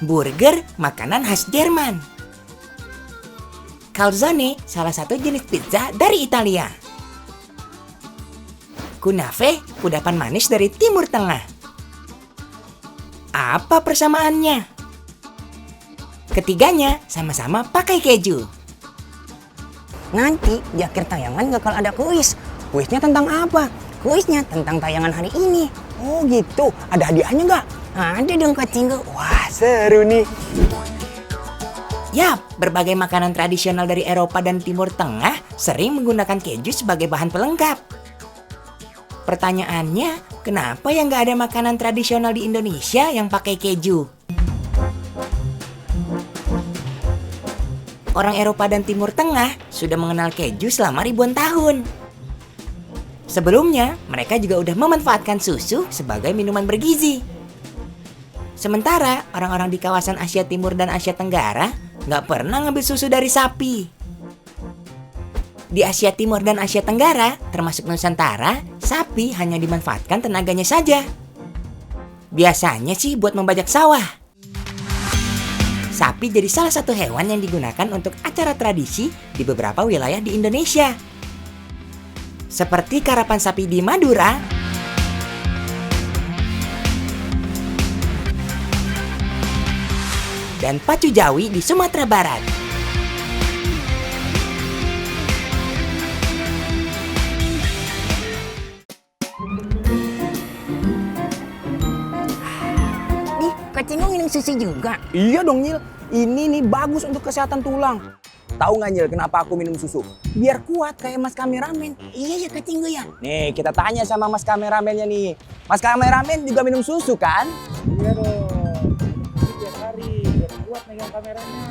Burger, makanan khas Jerman. Calzone, salah satu jenis pizza dari Italia. Kunafe, kudapan manis dari Timur Tengah. Apa persamaannya? Ketiganya sama-sama pakai keju. Nanti di akhir tayangan bakal ada kuis. Kuisnya tentang apa? Kuisnya tentang tayangan hari ini. Oh gitu, ada hadiahnya nggak? Ada dong Kak Cinggu. Wah seru nih. Yap, berbagai makanan tradisional dari Eropa dan Timur Tengah sering menggunakan keju sebagai bahan pelengkap. Pertanyaannya, kenapa yang nggak ada makanan tradisional di Indonesia yang pakai keju? Orang Eropa dan Timur Tengah sudah mengenal keju selama ribuan tahun. Sebelumnya, mereka juga udah memanfaatkan susu sebagai minuman bergizi. Sementara orang-orang di kawasan Asia Timur dan Asia Tenggara nggak pernah ngambil susu dari sapi. Di Asia Timur dan Asia Tenggara, termasuk Nusantara, sapi hanya dimanfaatkan tenaganya saja. Biasanya sih buat membajak sawah. Sapi jadi salah satu hewan yang digunakan untuk acara tradisi di beberapa wilayah di Indonesia. Seperti karapan sapi di Madura, dan pacu Jawi di Sumatera Barat. Nih Kak Cinggu minum susu juga. Iya dong Nyil, ini nih bagus untuk kesehatan tulang. Tahu nggak Nyil kenapa aku minum susu? Biar kuat kayak mas kameramen. Iya ya Kak Cinggu ya. Nih kita tanya sama mas kameramennya nih. Mas kameramen juga minum susu kan? Iya dong, tiap hari biar kuat megang kameranya.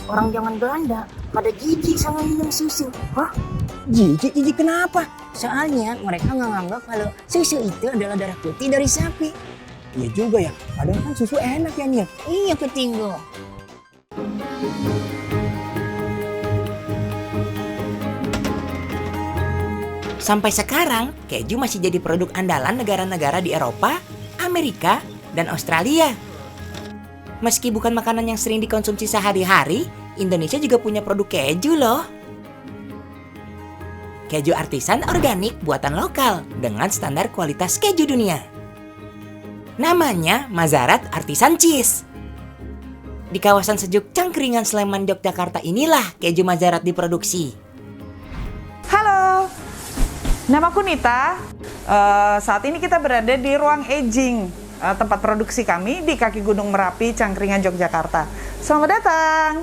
Orang zaman Belanda pada jijik sama minum susu. Hah? Jijik kenapa? Soalnya mereka nggak nganggap kalau susu itu adalah darah putih dari sapi. Iya juga ya, padahal kan susu enak ya Nyil. Iya Kak Cinggu. Sampai sekarang, keju masih jadi produk andalan negara-negara di Eropa, Amerika, dan Australia. Meski bukan makanan yang sering dikonsumsi sehari-hari, Indonesia juga punya produk keju loh. Keju artisan organik buatan lokal dengan standar kualitas keju dunia. Namanya Mazarat Artisan Cheese. Di kawasan sejuk Cangkringan Sleman, Yogyakarta inilah keju Mazarat diproduksi. Halo, namaku Nita. Saat ini kita berada di ruang aging, tempat produksi kami di kaki Gunung Merapi, Cangkringan, Yogyakarta. Selamat datang.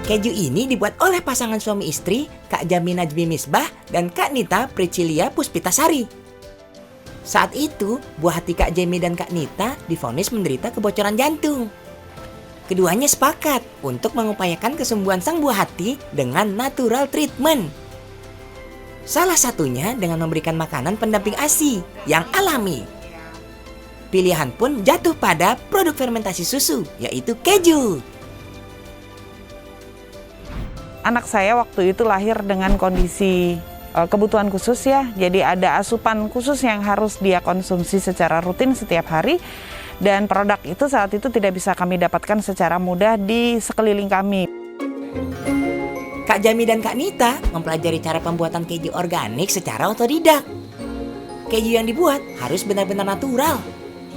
Keju ini dibuat oleh pasangan suami istri, Kak Jami Najmi Misbah dan Kak Nita Pricilia Puspitasari. Saat itu, buah hati Kak Jami dan Kak Nita divonis menderita kebocoran jantung. Keduanya sepakat untuk mengupayakan kesembuhan sang buah hati dengan natural treatment. Salah satunya dengan memberikan makanan pendamping ASI yang alami. Pilihan pun jatuh pada produk fermentasi susu, yaitu keju. Anak saya waktu itu lahir dengan kondisi kebutuhan khusus ya. Jadi ada asupan khusus yang harus dia konsumsi secara rutin setiap hari. Dan produk itu saat itu tidak bisa kami dapatkan secara mudah di sekeliling kami. Kak Jami dan Kak Nita mempelajari cara pembuatan keju organik secara otodidak. Keju yang dibuat harus benar-benar natural,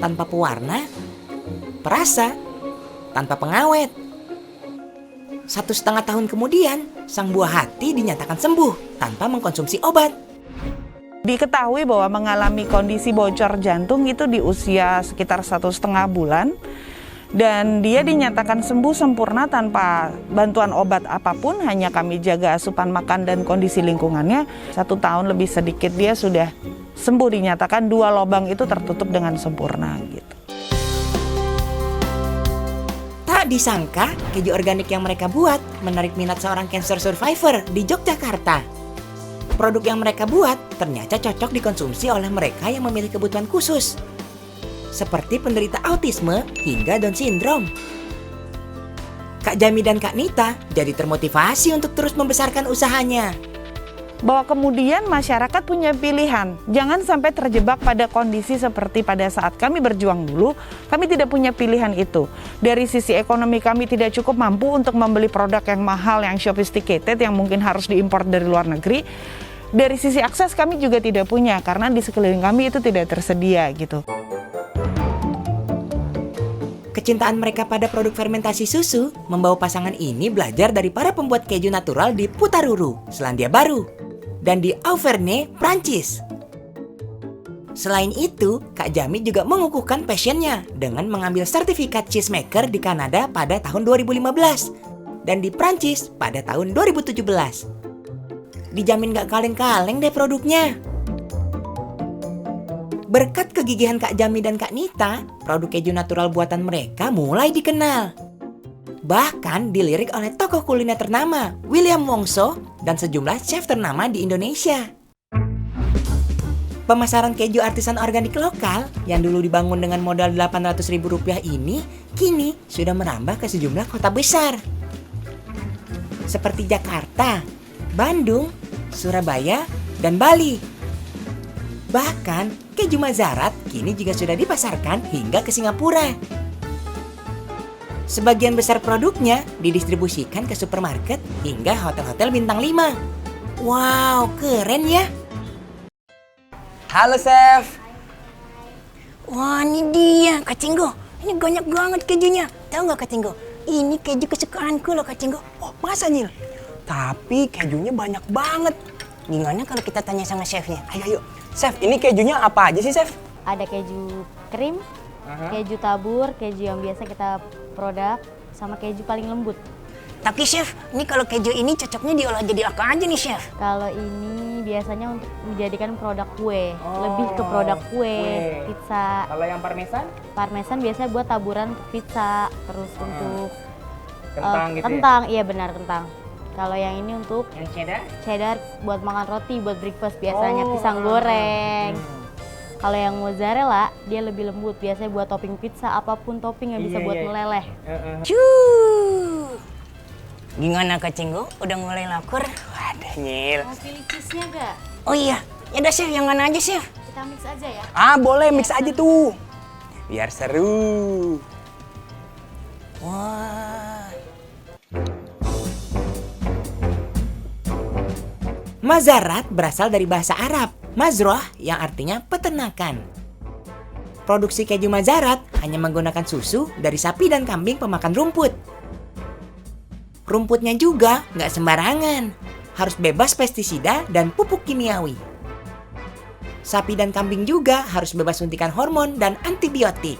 tanpa pewarna, perasa, tanpa pengawet. 1,5 tahun kemudian, sang buah hati dinyatakan sembuh tanpa mengkonsumsi obat. Diketahui bahwa mengalami kondisi bocor jantung itu di usia sekitar 1,5 bulan. Dan dia dinyatakan sembuh sempurna tanpa bantuan obat apapun, hanya kami jaga asupan makan dan kondisi lingkungannya. 1 tahun lebih sedikit dia sudah sembuh, dinyatakan 2 lubang itu tertutup dengan sempurna gitu. Tak disangka, keju organik yang mereka buat menarik minat seorang cancer survivor di Yogyakarta. Produk yang mereka buat ternyata cocok dikonsumsi oleh mereka yang memiliki kebutuhan khusus, seperti penderita autisme hingga Down syndrome. Kak Jami dan Kak Nita jadi termotivasi untuk terus membesarkan usahanya. bahwa kemudian masyarakat punya pilihan. Jangan sampai terjebak pada kondisi seperti pada saat kami berjuang dulu, kami tidak punya pilihan itu. Dari sisi ekonomi kami tidak cukup mampu untuk membeli produk yang mahal, yang sophisticated, yang mungkin harus diimpor dari luar negeri. Dari sisi akses kami juga tidak punya, karena di sekeliling kami itu tidak tersedia gitu. Kecintaan mereka pada produk fermentasi susu membawa pasangan ini belajar dari para pembuat keju natural di Putaruru, Selandia Baru, dan di Auvergne, Prancis. Selain itu, Kak Jami juga mengukuhkan passionnya dengan mengambil sertifikat cheesemaker di Kanada pada tahun 2015 dan di Prancis pada tahun 2017. Dijamin gak kaleng-kaleng deh produknya. Berkat kegigihan Kak Jami dan Kak Nita, produk keju natural buatan mereka mulai dikenal. Bahkan dilirik oleh tokoh kuliner ternama, William Wongso, dan sejumlah chef ternama di Indonesia. Pemasaran keju artisan organik lokal yang dulu dibangun dengan modal Rp800.000 ini kini sudah merambah ke sejumlah kota besar. Seperti Jakarta, Bandung, Surabaya, dan Bali. Bahkan, keju Mazarat kini juga sudah dipasarkan hingga ke Singapura. Sebagian besar produknya didistribusikan ke supermarket hingga hotel-hotel bintang 5. Wow, keren ya! Halo, Chef. Wah, ini dia, Kak Cinggo. Ini banyak banget kejunya. Tahu nggak, Kak Cinggo? Ini keju kesukaanku loh, Kak Cinggo. Oh, masa, Nyil? Tapi kejunya banyak banget. Gimana kalau kita tanya sama chefnya? Ayo. Chef, ini kejunya apa aja sih, Chef? Ada keju krim, keju tabur, keju yang biasa kita produk, sama keju paling lembut. Tapi chef, ini kalau keju ini cocoknya diolah jadi apa aja nih, chef? Kalau ini biasanya untuk dijadikan produk kue, lebih ke produk kue, pizza. Kalau yang parmesan? Parmesan biasanya buat taburan untuk pizza, terus untuk Kentang gitu ya? kentang, iya benar kentang. Kalau yang ini untuk Yang cheddar? cheddar buat makan roti, buat breakfast biasanya pisang goreng. Kalau yang mozzarella dia lebih lembut, biasanya buat topping pizza, apapun topping yang bisa buat meleleh. Cuuu. Gimana, Kak Cinggo? Udah mulai lapar? Waduh, Nyil. Mau pilih cheese-nya nggak? Oh iya, ya udah chef, yang mana aja chef? Kita mix aja ya. Ah, boleh mix aja tuh. Biar seru. Wah. Mazarat berasal dari bahasa Arab, mazroh yang artinya peternakan. Produksi keju Mazarat hanya menggunakan susu dari sapi dan kambing pemakan rumput. Rumputnya juga nggak sembarangan, harus bebas pestisida dan pupuk kimiawi. Sapi dan kambing juga harus bebas suntikan hormon dan antibiotik.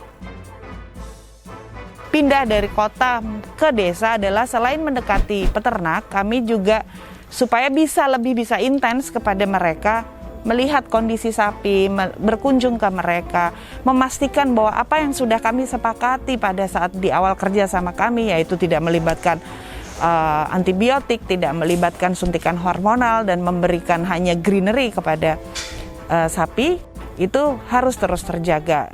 Pindah dari kota ke desa adalah selain mendekati peternak, kami juga supaya lebih bisa intens kepada mereka, melihat kondisi sapi, berkunjung ke mereka, memastikan bahwa apa yang sudah kami sepakati pada saat di awal kerja sama kami, yaitu tidak melibatkan antibiotik, tidak melibatkan suntikan hormonal, dan memberikan hanya greenery kepada sapi, itu harus terus terjaga.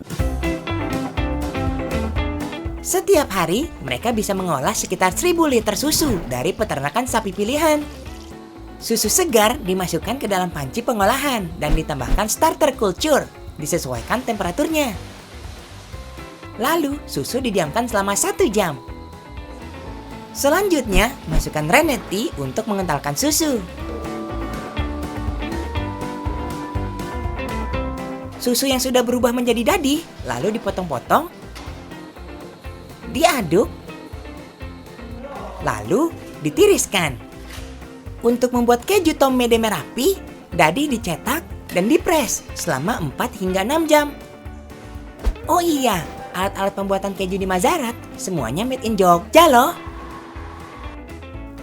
Setiap hari, mereka bisa mengolah sekitar 1.000 liter susu dari peternakan sapi pilihan. Susu segar dimasukkan ke dalam panci pengolahan dan ditambahkan starter culture, disesuaikan temperaturnya. Lalu, susu didiamkan selama 1 jam. Selanjutnya, masukkan rennet untuk mengentalkan susu. Susu yang sudah berubah menjadi dadih, lalu dipotong-potong, diaduk, lalu ditiriskan. Untuk membuat keju Tomme de Merapi, dadih dicetak dan dipres selama 4 hingga 6 jam. Oh iya, alat-alat pembuatan keju di Mazarat semuanya made in Jogja loh.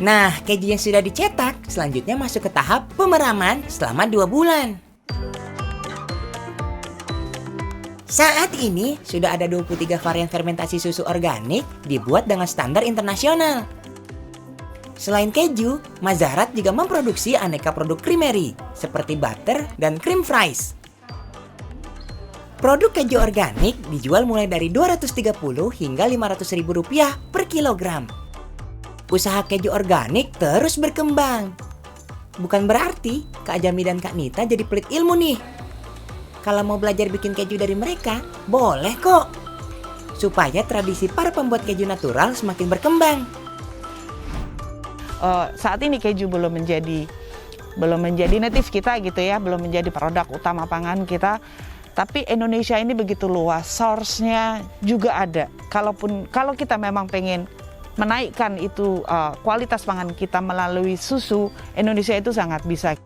Nah, keju yang sudah dicetak selanjutnya masuk ke tahap pemeraman selama 2 bulan. Saat ini sudah ada 23 varian fermentasi susu organik dibuat dengan standar internasional. Selain keju, Mazarat juga memproduksi aneka produk creamery seperti butter dan cream fries. Produk keju organik dijual mulai dari Rp230 hingga Rp500.000 per kilogram. Usaha keju organik terus berkembang. bukan berarti Kak Jami dan Kak Nita jadi pelit ilmu nih. Kalau mau belajar bikin keju dari mereka, boleh kok. Supaya tradisi para pembuat keju natural semakin berkembang. Saat ini keju belum menjadi native kita gitu ya, belum menjadi produk utama pangan kita. Tapi Indonesia ini begitu luas, source-nya juga ada. Kalau kita memang pengen menaikkan itu kualitas pangan kita melalui susu, Indonesia itu sangat bisa.